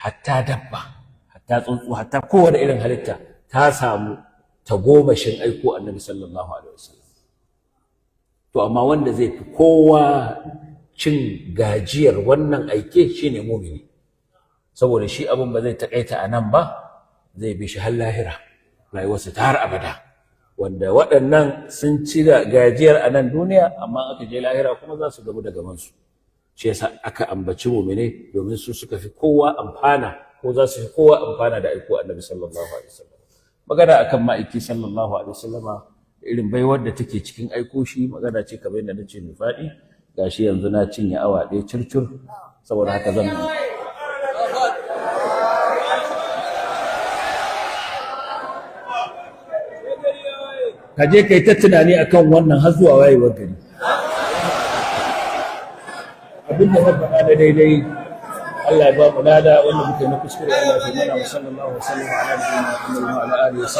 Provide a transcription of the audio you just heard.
hatta dabba, hatta tsuntsu, hatta kowane irin halitta ta samu tagomashin aiko annabi sallallahu alaihi wasallam. To amma wanda zai fi kowa cin gajiyar wannan aike shine mumini, saboda shi abin ba zai takaita a nan ba, zai bi shi har lahira, rayuwarsa ta har abada. Wanda waɗannan sun ci gajiyar a nan duniya, amma aka je lahira kuma za su gamu da gamansu. Shi yasa aka ambaci mumine domin su suka fi kowa amfana, ko za su fi kowa amfana da aiko annabi sallallahu alaihi wasallam. Magana akan ma'aiki sallallahu alaihi wasallama, irin baiwar da take cikin aiko shi, magana ce kamar yadda nace mai faɗi. Gashi yanzu na cinye awa ɗaya circir, saboda haka zan ka je kai ta tunani akan wannan har zuwa wayewar gari. Abinda na faɗa da daidai Allah ya ba mu lada, wanda muke na kuskure Allah ya mana. Sallallahu alaihi wa sallam ala nabiyyina Muhammad wa ala alihi wa